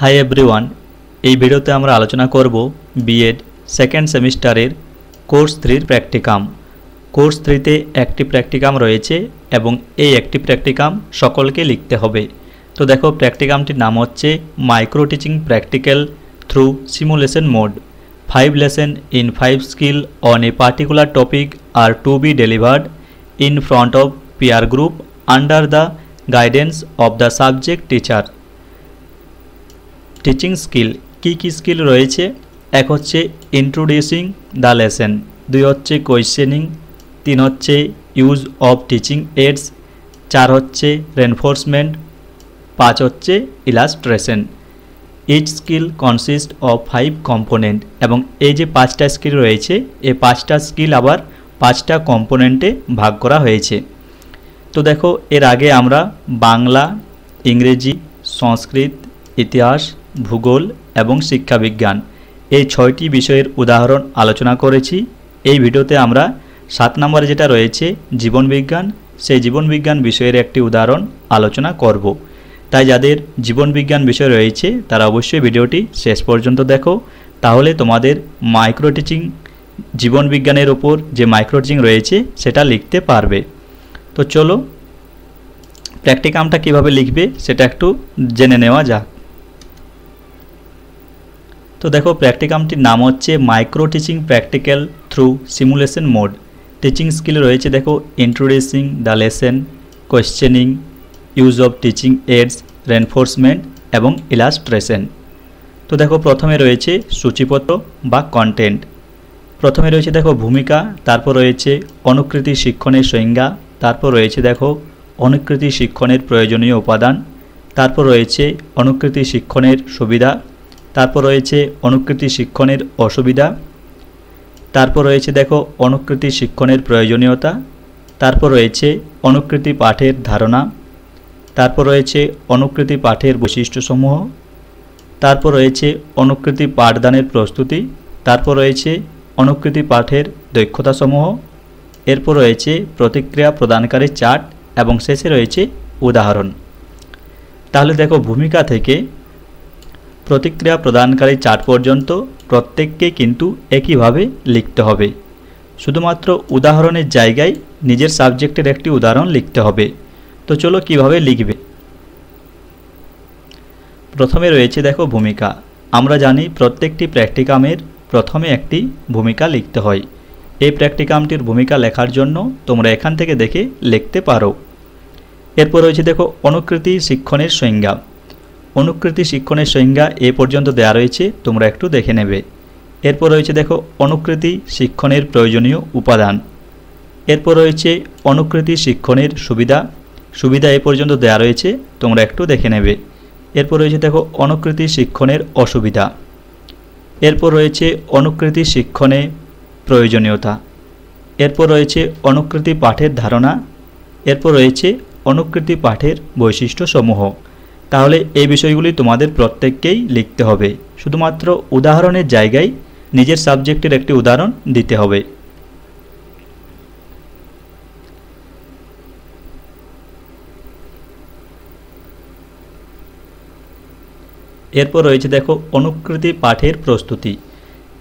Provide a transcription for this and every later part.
Hi everyone, এই ভিডিওতে আমরা আলোচনা করব বিএড সেকেন্ড সেমিস্টারের কোর্স 3 প্র্যাকটিকাম। কোর্স 3তে একটি প্র্যাকটিকাম রয়েছে এবং এই একটি প্র্যাকটিকাম সকলকে লিখতে হবে। তো দেখো, প্র্যাকটিকামটির নাম হচ্ছে micro teaching practical through simulation mode. 5 lesson in 5 skill on a particular topic আর to be delivered in front of peer group under the guidance of the subject teacher. Teaching skill কি কি স্কিল রয়েছে? এক হচ্ছে introducing the lesson, 2 হচ্ছে questioning, 3 হচ্ছে use of teaching AIDS, 4 হচ্ছে reinforcement, 5 হচ্ছে illustration. Each skill consist of 5 component, এবং এই যে 5টা স্কিল রয়েছে এই 5টা স্কিল আবার 5টা কম্পোনেন্টে ভাগ করা হয়েছে। তো দেখো, এর আগে আমরা বাংলা, ইংরেজি, সংস্কৃত, ইতিহাস, ভূগোল এবং শিক্ষাবিজ্ঞান এই 6টি বিষয়ের উদাহরণ আলোচনা করেছি। এই ভিডিওতে আমরা 7 নম্বরে যেটা রয়েছে জীবনবিজ্ঞান, সেই জীবনবিজ্ঞান বিষয়ের একটি উদাহরণ আলোচনা করব। তাই যাদের জীবনবিজ্ঞান বিষয় রয়েছে তারা অবশ্যই ভিডিওটি শেষ পর্যন্ত দেখো, তাহলে তোমাদের মাইক্রো টিচিং জীবনবিজ্ঞানের ওপর যে মাইক্রো টিচিং রয়েছে সেটা লিখতে পারবে। তো চলো, প্র্যাকটিকামটা কিভাবে লিখবে সেটা একটু জেনে নেওয়া যাক। তো দেখো, প্র্যাকটিকামটির নাম হচ্ছে micro teaching practical through simulation mode. Teaching skill রয়েছে দেখো introducing the lesson, questioning, use of teaching AIDS, reinforcement এবং ইলাস্ট্রেশন। তো দেখো, প্রথমে রয়েছে সূচিপত্র বা কন্টেন্ট। প্রথমে রয়েছে দেখো ভূমিকা, তারপর রয়েছে অনুকৃতি শিক্ষণের সংজ্ঞা, তারপর রয়েছে দেখো অনুকৃতি শিক্ষণের প্রয়োজনীয় উপাদান, তারপর রয়েছে অনুকৃতি শিক্ষণের সুবিধা, তারপর রয়েছে অনুকৃতি শিক্ষণের অসুবিধা, তারপর রয়েছে দেখো অনুকৃতি শিক্ষণের প্রয়োজনীয়তা, তারপর রয়েছে অনুকৃতি পাঠের ধারণা, তারপর রয়েছে অনুকৃতি পাঠের বৈশিষ্ট্যসমূহ, তারপর রয়েছে অনুকৃতি পাঠদানের প্রস্তুতি, তারপর রয়েছে অনুকৃতি পাঠের দক্ষতাসমূহ, এরপর রয়েছে প্রতিক্রিয়া প্রদানকারী চার্ট এবং শেষে রয়েছে উদাহরণ। তাহলে দেখো, ভূমিকা থেকে প্রতিক্রিয়া প্রদানকারী চার্ট পর্যন্ত প্রত্যেককে কিন্তু একইভাবে লিখতে হবে। শুধুমাত্র উদাহরণের জায়গায় নিজের সাবজেক্টের একটি উদাহরণ লিখতে হবে। তো চলো কিভাবে লিখবে। প্রথমে রয়েছে দেখো ভূমিকা। আমরা জানি প্রত্যেকটি প্র্যাকটিকামের প্রথমে একটি ভূমিকা লিখতে হয়। এই প্র্যাকটিকামটির ভূমিকা লেখার জন্য তোমরা এখান থেকে দেখে লিখতে পারো। এরপর রয়েছে দেখো অনুকৃতি শিক্ষণের সংজ্ঞা। অনুকৃতি শিক্ষণের সংজ্ঞা এ পর্যন্ত দেওয়া রয়েছে, তোমরা একটু দেখে নেবে। এরপর রয়েছে দেখো অনুকৃতি শিক্ষণের প্রয়োজনীয় উপাদান। এরপর রয়েছে অনুকৃতি শিক্ষণের সুবিধা। সুবিধা এ পর্যন্ত দেওয়া রয়েছে, তোমরা একটু দেখে নেবে। এরপর রয়েছে দেখো অনুকৃতি শিক্ষণের অসুবিধা। এরপর রয়েছে অনুকৃতি শিক্ষণে প্রয়োজনীয়তা। এরপর রয়েছে অনুকৃতি পাঠের ধারণা। এরপর রয়েছে অনুকৃতি পাঠের বৈশিষ্ট্যসমূহ। তাহলে এই বিষয়গুলি তোমাদের প্রত্যেককেই লিখতে হবে। শুধুমাত্র উদাহরণের জায়গায় নিজের সাবজেক্টের একটি উদাহরণ দিতে হবে। এরপর রয়েছে দেখো অনুকৃতি পাঠের প্রস্তুতি।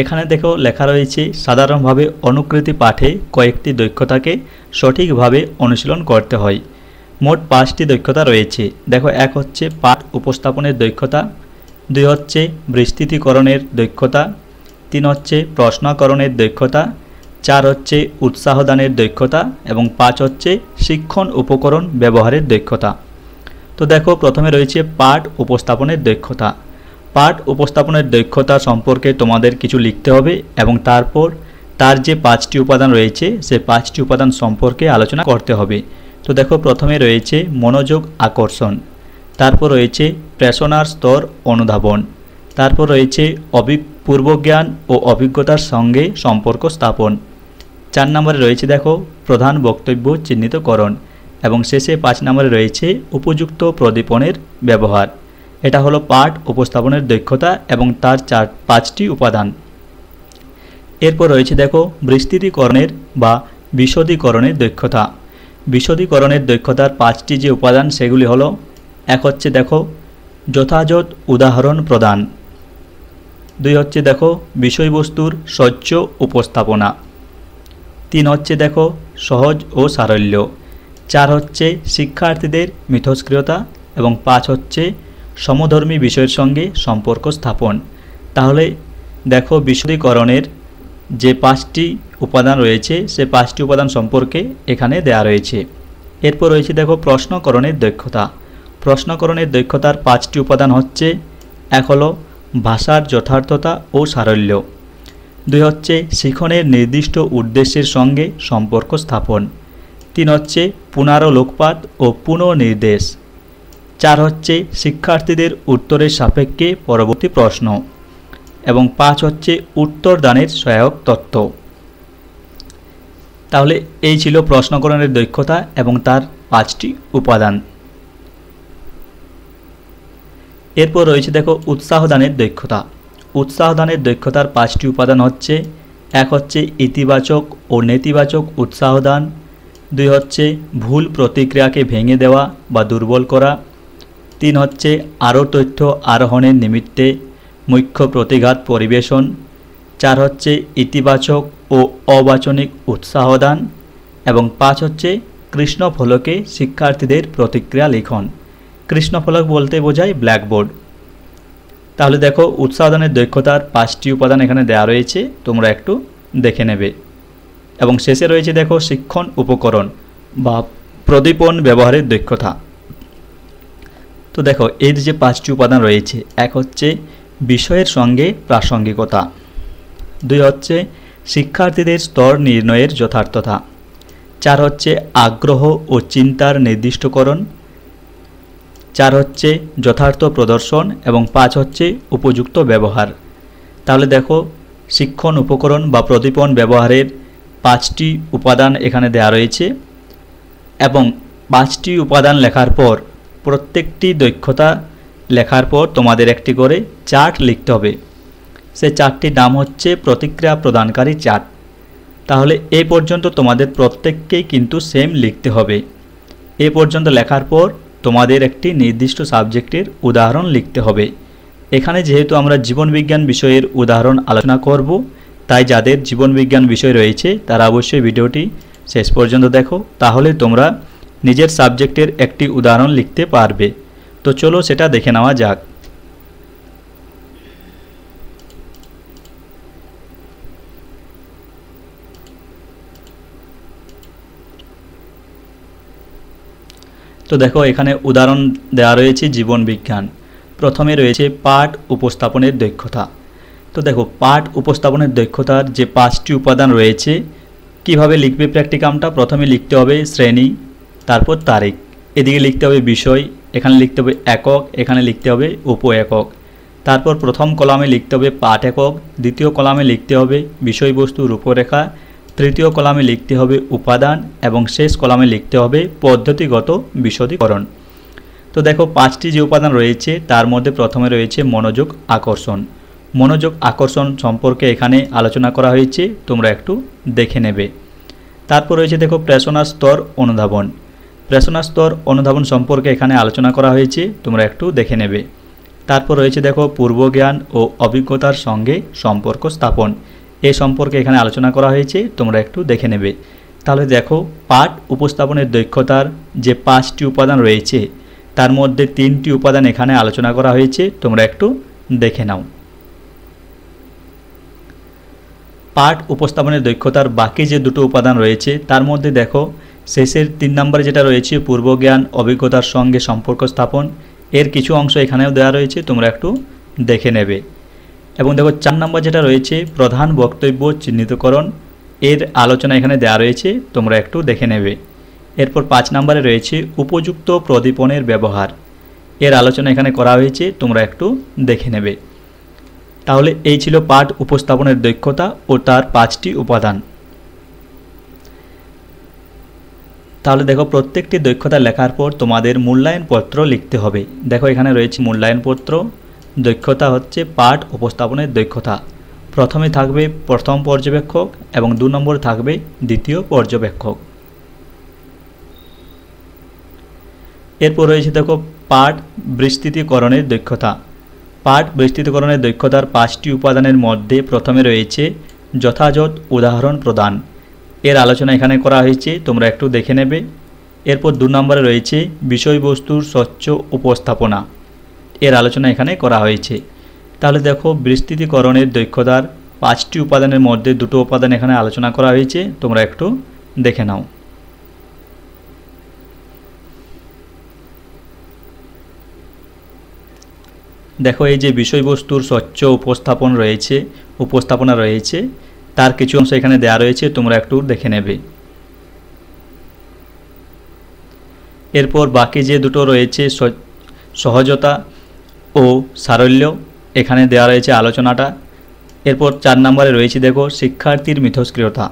এখানে দেখো লেখা রয়েছে সাধারণভাবে অনুকৃতি পাঠে কয়েকটি দক্ষতাকে সঠিকভাবে অনুশীলন করতে হয়। মোট 5টি দক্ষতা রয়েছে। দেখো, 1 হচ্ছে পাঠ উপস্থাপনের দক্ষতা, 2 হচ্ছে বিস্তৃতিকরণের দক্ষতা, 3 হচ্ছে প্রশ্নকরণের দক্ষতা, 4 হচ্ছে উৎসাহদানের দক্ষতা এবং 5 হচ্ছে শিক্ষণ উপকরণ ব্যবহারের দক্ষতা। তো দেখো, প্রথমে রয়েছে পাঠ উপস্থাপনের দক্ষতা। পাঠ উপস্থাপনের দক্ষতা সম্পর্কে তোমাদের কিছু লিখতে হবে এবং তারপর তার যে 5টি উপাদান রয়েছে সেই 5টি উপাদান সম্পর্কে আলোচনা করতে হবে। তো দেখো, প্রথমে রয়েছে মনোযোগ আকর্ষণ, তারপর রয়েছে প্রেরণার স্তর অনুধাবন, তারপর রয়েছে পূর্বজ্ঞান ও অভিজ্ঞতার সঙ্গে সম্পর্ক স্থাপন, 4 নম্বরে রয়েছে দেখো প্রধান বক্তব্য চিহ্নিতকরণ এবং শেষে 5 নম্বরে রয়েছে উপযুক্ত প্রদীপনের ব্যবহার। এটা হলো পাঠ উপস্থাপনের দক্ষতা এবং তার 5টি উপাদান। এরপর রয়েছে দেখো বিস্তৃতিকরণের বা বিশদীকরণের দক্ষতা। বিশদীকরণের দক্ষতার 5টি যে উপাদান সেগুলি হলো, 1 হচ্ছে দেখো যথাযথ উদাহরণ প্রদান। 2 হচ্ছে দেখো বিষয়বস্তুর স্বচ্ছ উপস্থাপনা। 3 হচ্ছে দেখো সহজ ও সারল্য। 4 হচ্ছে শিক্ষার্থীদের মিথস্ক্রিয়তা এবং 5 হচ্ছে সমধর্মী বিষয়ের সঙ্গে সম্পর্ক স্থাপন। তাহলে দেখো বিশদীকরণের যে 5টি উপাদান রয়েছে সে 5টি উপাদান সম্পর্কে এখানে দেয়া রয়েছে। এরপর রয়েছে দেখো প্রশ্নকরণের দক্ষতা। প্রশ্নকরণের দক্ষতার 5টি উপাদান হচ্ছে, 1 হলো ভাষার যথার্থতা ও সারল্য। 2 হচ্ছে শিখনের নির্দিষ্ট উদ্দেশ্যের সঙ্গে সম্পর্ক স্থাপন। 3 হচ্ছে পুনরালোকপাত ও পুনর্নির্দেশ। 4 হচ্ছে শিক্ষার্থীদের উত্তরের সাপেক্ষে পরবর্তী প্রশ্ন এবং 5 হচ্ছে উত্তরদানের সহায়ক তথ্য। তাহলে এই ছিল প্রশ্নকরণের দক্ষতা এবং তার 5টি উপাদান। এরপর রয়েছে দেখো উৎসাহদানের দক্ষতা। উৎসাহদানের দক্ষতার 5টি উপাদান হচ্ছে, 1 হচ্ছে ইতিবাচক ও নেতিবাচক উৎসাহদান। 2 হচ্ছে ভুল প্রতিক্রিয়াকে ভেঙে দেওয়া বা দুর্বল করা। 3 হচ্ছে আরও তথ্য আরোহণের নিমিত্তে মুখ্য প্রতিঘাত পরিবেশন। 4 হচ্ছে ইতিবাচক ও অবাচনিক উৎসাহদান এবং 5 হচ্ছে কৃষ্ণফলকে শিক্ষার্থীদের প্রতিক্রিয়া লিখন। কৃষ্ণফলক বলতে বোঝায় ব্ল্যাকবোর্ড। তাহলে দেখো উৎসাহদানের দক্ষতার 5টি উপাদান এখানে দেওয়া রয়েছে, তোমরা একটু দেখে নেবে। এবং শেষে রয়েছে দেখো শিক্ষণ উপকরণ বা প্রদীপন ব্যবহারের দক্ষতা। তো দেখো এর যে 5টি উপাদান রয়েছে, 1 হচ্ছে বিষয়ের সঙ্গে প্রাসঙ্গিকতা। 2 হচ্ছে শিক্ষার্থীদের স্তর নির্ণয়ের যথার্থতা। 4 হচ্ছে আগ্রহ ও চিন্তার নির্দিষ্টকরণ। 4 হচ্ছে যথার্থ প্রদর্শন এবং 5 হচ্ছে উপযুক্ত ব্যবহার। তাহলে দেখো শিক্ষণ উপকরণ বা প্রদীপন ব্যবহারের 5টি উপাদান এখানে দেওয়া রয়েছে এবং 5টি উপাদান লেখার পর প্রত্যেকটি দক্ষতা লেখার পর তোমাদের একটি করে চার্ট লিখতে হবে। সে চার্টটির নাম হচ্ছে প্রতিক্রিয়া প্রদানকারী চার্ট। তাহলে এই পর্যন্ত তোমাদের প্রত্যেককেই কিন্তু সেম লিখতে হবে। এ পর্যন্ত লেখার পর তোমাদের একটি নির্দিষ্ট সাবজেক্টের উদাহরণ লিখতে হবে। এখানে যেহেতু আমরা জীবনবিজ্ঞান বিষয়ের উদাহরণ আলোচনা করব, তাই যাদের জীবনবিজ্ঞান বিষয় রয়েছে তারা অবশ্যই ভিডিওটি শেষ পর্যন্ত দেখো, তাহলে তোমরা নিজের সাবজেক্টের একটি উদাহরণ লিখতে পারবে। তো চলো সেটা দেখে নেওয়া যাক। তো দেখো এখানে উদাহরণ দেওয়া রয়েছে জীবনবিজ্ঞান। প্রথমে রয়েছে পাঠ উপস্থাপনের দক্ষতা। তো দেখো পাঠ উপস্থাপনের দক্ষতার যে 5টি উপাদান রয়েছে, কিভাবে লিখবে প্র্যাকটিকামটা, প্রথমে লিখতে হবে শ্রেণী, তারপর তারিখ, এদিকে লিখতে হবে বিষয়, এখানে লিখতে হবে একক, এখানে লিখতে হবে উপ একক। তারপর প্রথম কলামে লিখতে হবে পাঠ একক, দ্বিতীয় কলামে লিখতে হবে বিষয়বস্তু রূপরেখা, তৃতীয় কলামে লিখতে হবে উপাদান এবং শেষ কলামে লিখতে হবে পদ্ধতিগত বিশদীকরণ। তো দেখো 5টি যে উপাদান রয়েছে তার মধ্যে প্রথমে রয়েছে মনোযোগ আকর্ষণ। মনোযোগ আকর্ষণ সম্পর্কে এখানে আলোচনা করা হয়েছে, তোমরা একটু দেখে নেবে। তারপর রয়েছে দেখো প্রেষণা স্তর অনুধাবন। প্রেষণা স্তর অনুধাবন সম্পর্কে এখানে আলোচনা করা হয়েছে, তোমরা একটু দেখে নেবে। তারপর রয়েছে দেখো পূর্বজ্ঞান ও অভিজ্ঞতার সঙ্গে সম্পর্ক স্থাপন। এ সম্পর্কে এখানে আলোচনা করা হয়েছে, তোমরা একটু দেখে নেবে। তাহলে দেখো পাঠ উপস্থাপনের দক্ষতার যে 5টি উপাদান রয়েছে তার মধ্যে 3টি উপাদান এখানে আলোচনা করা হয়েছে, তোমরা একটু দেখে নাও। পাঠ উপস্থাপনের দক্ষতার বাকি যে দুটো উপাদান রয়েছে তার মধ্যে দেখো শেষের 3 নম্বরে যেটা রয়েছে পূর্বজ্ঞান অভিজ্ঞতার সঙ্গে সম্পর্ক স্থাপন, এর কিছু অংশ এখানেও দেওয়া রয়েছে, তোমরা একটু দেখে নেবে। এবং দেখো 4 নম্বর যেটা রয়েছে প্রধান বক্তব্য চিহ্নিতকরণ, এর আলোচনা এখানে দেওয়া রয়েছে, তোমরা একটু দেখে নেবে। এরপর 5 নম্বরে রয়েছে উপযুক্ত প্রদীপনের ব্যবহার, এর আলোচনা এখানে করা হয়েছে, তোমরা একটু দেখে নেবে। তাহলে এই ছিল পাঠ উপস্থাপনের দক্ষতা ও তার 5টি উপাদান। তাহলে দেখো প্রত্যেকটি দক্ষতা লেখার পর তোমাদের মূল্যায়নপত্র লিখতে হবে। দেখো এখানে রয়েছে মূল্যায়নপত্র। দক্ষতা হচ্ছে পাঠ উপস্থাপনের দক্ষতা। প্রথমে থাকবে প্রথম পর্যবেক্ষক এবং 2 নম্বরে থাকবে দ্বিতীয় পর্যবেক্ষক। এরপর রয়েছে দেখো পাঠ বিস্তৃতিকরণের দক্ষতা। পাঠ বিস্তৃতিকরণের দক্ষতার 5টি উপাদানের মধ্যে প্রথমে রয়েছে যথাযথ উদাহরণ প্রদান। এর আলোচনা এখানে করা হয়েছে, তোমরা একটু দেখে নেবে। এরপর 2 নম্বরে রয়েছে বিষয়বস্তুর স্বচ্ছ উপস্থাপনা। এর আলোচনা এখানে করা হয়েছে। তাহলে দেখো বিস্তৃতিকরণের দক্ষতার 5টি উপাদানের মধ্যে 2টো উপাদান এখানে আলোচনা করা হয়েছে, তোমরা একটু দেখে নাও। দেখো এই যে বিষয়বস্তুর স্বচ্ছ উপস্থাপনা রয়েছে, তার কিছু অংশ এখানে দেওয়া রয়েছে, তোমরা একটু দেখে নেবে। এরপর বাকি যে দুটো রয়েছে সহজতা ও সারল্য, এখানে দেওয়া রয়েছে আলোচনাটা। এরপর 4 নম্বরে রয়েছে দেখো শিক্ষার্থীর মিথস্ক্রিয়তা।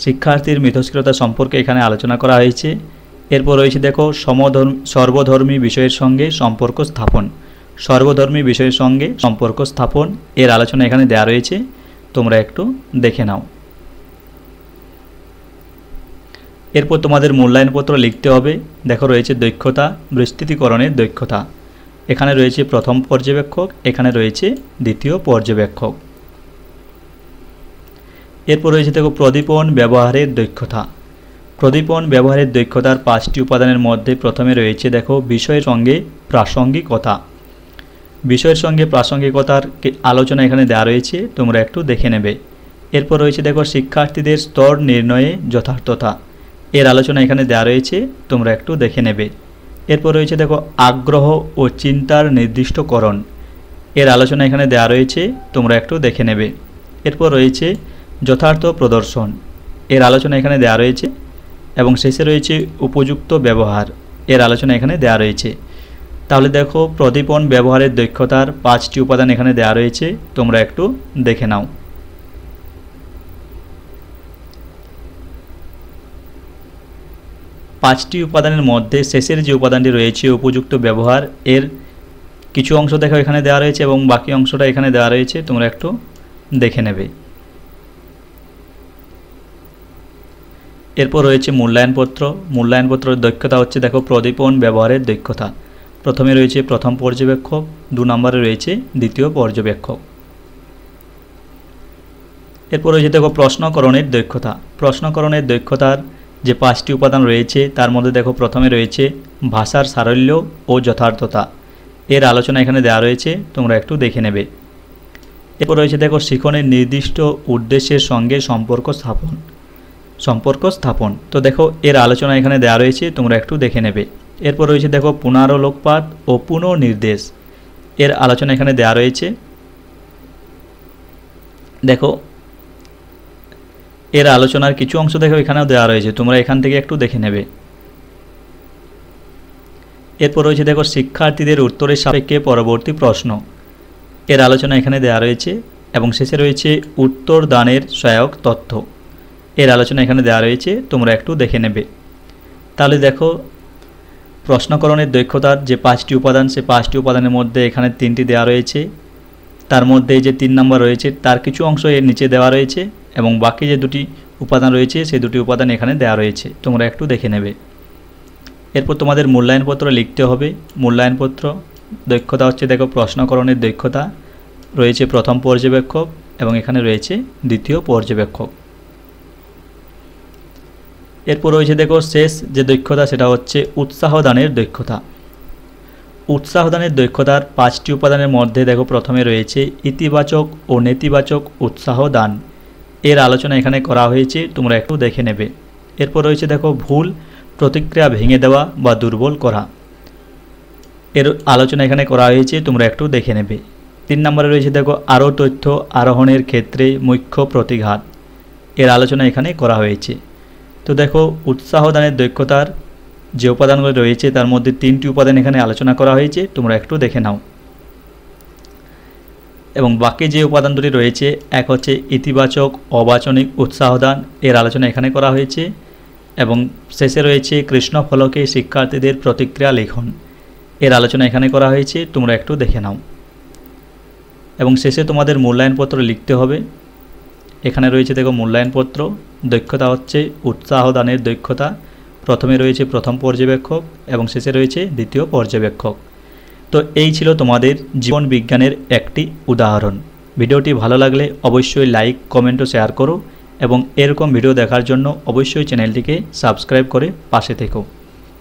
শিক্ষার্থীর মিথস্ক্রিয়তা সম্পর্কে এখানে আলোচনা করা হয়েছে। এরপর রয়েছে দেখো সর্বধর্মী বিষয়ের সঙ্গে সম্পর্ক স্থাপন। সর্বধর্মী বিষয়ের সঙ্গে সম্পর্ক স্থাপন, এর আলোচনা এখানে দেওয়া রয়েছে, তোমরা একটু দেখে নাও। এরপর তোমাদের মূল্যায়নপত্র লিখতে হবে। দেখো রয়েছে দক্ষতা বিস্তৃতিকরণের দক্ষতা, এখানে রয়েছে প্রথম পর্যবেক্ষক, এখানে রয়েছে দ্বিতীয় পর্যবেক্ষক। এরপর রয়েছে দেখো প্রদীপন ব্যবহারের দক্ষতা। প্রদীপন ব্যবহারের দক্ষতার 5টি উপাদানের মধ্যে প্রথমে রয়েছে দেখো বিষয়ের সঙ্গে প্রাসঙ্গিকতা। বিষয়ের সঙ্গে প্রাসঙ্গিকতার আলোচনা এখানে দেওয়া রয়েছে, তোমরা একটু দেখে নেবে। এরপর রয়েছে দেখো শিক্ষার্থীদের স্তর নির্ণয়ে যথার্থতা। এর আলোচনা এখানে দেওয়া রয়েছে, তোমরা একটু দেখে নেবে। এরপর রয়েছে দেখো আগ্রহ ও চিন্তার নির্দিষ্টকরণ। এর আলোচনা এখানে দেওয়া রয়েছে, তোমরা একটু দেখে নেবে। এরপর রয়েছে যথার্থ প্রদর্শন, এর আলোচনা এখানে দেওয়া রয়েছে। এবং শেষে রয়েছে উপযুক্ত ব্যবহার, এর আলোচনা এখানে দেওয়া রয়েছে। তাহলে দেখো প্রদীপন ব্যবহারের দক্ষতার 5টি উপাদান এখানে দেওয়া রয়েছে, তোমরা একটু দেখে নাও। পাঁচটি উপাদানের মধ্যে শেষের যে উপাদানটি রয়েছে উপযুক্ত ব্যবহার, এর কিছু অংশ দেখো এখানে দেওয়া রয়েছে এবং বাকি অংশটা এখানে দেওয়া রয়েছে, তোমরা একটু দেখে নেবে। এরপর রয়েছে মূল্যায়নপত্র। মূল্যায়নপত্রের দক্ষতা হচ্ছে দেখো প্রদীপন ব্যবহারের দক্ষতা। প্রথমে রয়েছে প্রথম পর্যবেক্ষক, 2 নম্বরে রয়েছে দ্বিতীয় পর্যবেক্ষক। এরপর রয়েছে দেখো প্রশ্নকরণের দক্ষতা। প্রশ্নকরণের দক্ষতার যে 5টি উপাদান রয়েছে তার মধ্যে দেখো প্রথমে রয়েছে ভাষার সারল্য ও যথার্থতা। এর আলোচনা এখানে দেওয়া রয়েছে, তোমরা একটু দেখে নেবে। এরপর রয়েছে দেখো শিখনের নির্দিষ্ট উদ্দেশ্যের সঙ্গে সম্পর্ক স্থাপন। তো দেখো এর আলোচনা এখানে দেওয়া রয়েছে, তোমরা একটু দেখে নেবে। এরপর রয়েছে দেখো পুনরালোকপাত ও পুনর্নির্দেশ। এর আলোচনা এখানে দেওয়া রয়েছে। দেখো এর আলোচনার কিছু অংশ দেখো এখানেও দেওয়া রয়েছে, তোমরা এখান থেকে একটু দেখে নেবে। এরপর রয়েছে দেখো শিক্ষার্থীদের উত্তরের সাপেক্ষে পরবর্তী প্রশ্ন। এর আলোচনা এখানে দেওয়া রয়েছে। এবং শেষে রয়েছে উত্তর দানের সহায়ক তথ্য। এর আলোচনা এখানে দেওয়া রয়েছে, তোমরা একটু দেখে নেবে। তাহলে দেখো প্রশ্নকরণের দক্ষতার যে 5টি উপাদান, সে 5টি উপাদানের মধ্যে এখানে 3টি দেওয়া রয়েছে। তার মধ্যে যে 3 নম্বর রয়েছে তার কিছু অংশ এর নিচে দেওয়া রয়েছে এবং বাকি যে 2টি উপাদান রয়েছে সেই 2টি উপাদান এখানে দেওয়া রয়েছে, তোমরা একটু দেখে নেবে। এরপর তোমাদের মূল্যায়নপত্র লিখতে হবে। মূল্যায়নপত্র দক্ষতা হচ্ছে দেখো প্রশ্নকরণের দক্ষতা, রয়েছে প্রথম পর্যবেক্ষক এবং এখানে রয়েছে দ্বিতীয় পর্যবেক্ষক। এরপর রয়েছে দেখো শেষ যে দক্ষতা, সেটা হচ্ছে উৎসাহদানের দক্ষতা। উৎসাহদানের দক্ষতার 5টি উপাদানের মধ্যে দেখো প্রথমে রয়েছে ইতিবাচক ও নেতিবাচক উৎসাহদান। এর আলোচনা এখানে করা হয়েছে, তোমরা একটু দেখে নেবে। এরপর রয়েছে দেখো ভুল প্রতিক্রিয়া ভেঙে দেওয়া বা দুর্বল করা। এর আলোচনা এখানে করা হয়েছে, তোমরা একটু দেখে নেবে। 3 নম্বরে রয়েছে দেখো আরও তথ্য আরোহণের ক্ষেত্রে মুখ্য প্রতিঘাত। এর আলোচনা এখানে করা হয়েছে। তো দেখো উৎসাহদানের দক্ষতার যে উপাদানগুলো রয়েছে তার মধ্যে 3টি উপাদান এখানে আলোচনা করা হয়েছে, তোমরা একটু দেখে নাও। এবং বাকি যে উপাদান দুটি রয়েছে, এক হচ্ছে ইতিবাচক অবাচনিক উৎসাহদান। এর আলোচনা এখানে করা হয়েছে। এবং শেষে রয়েছে কৃষ্ণফলকে শিক্ষার্থীদের প্রতিক্রিয়া লিখন। এর আলোচনা এখানে করা হয়েছে, তোমরা একটু দেখে নাও। এবং শেষে তোমাদের মূল্যায়নপত্র লিখতে হবে। এখানে রয়েছে দেখো মূল্যায়নপত্র দক্ষতা হচ্ছে উৎসাহদানের দক্ষতা। প্রথমে রয়েছে প্রথম পর্যবেক্ষক এবং শেষে রয়েছে দ্বিতীয় পর্যবেক্ষক। তো এই ছিল তোমাদের জীবন বিজ্ঞানের একটি উদাহরণ। ভিডিওটি ভালো লাগলে অবশ্যই লাইক, কমেন্ট ও শেয়ার করো এবং এরকম ভিডিও দেখার জন্য অবশ্যই চ্যানেলটিকে সাবস্ক্রাইব করে পাশে থেকো।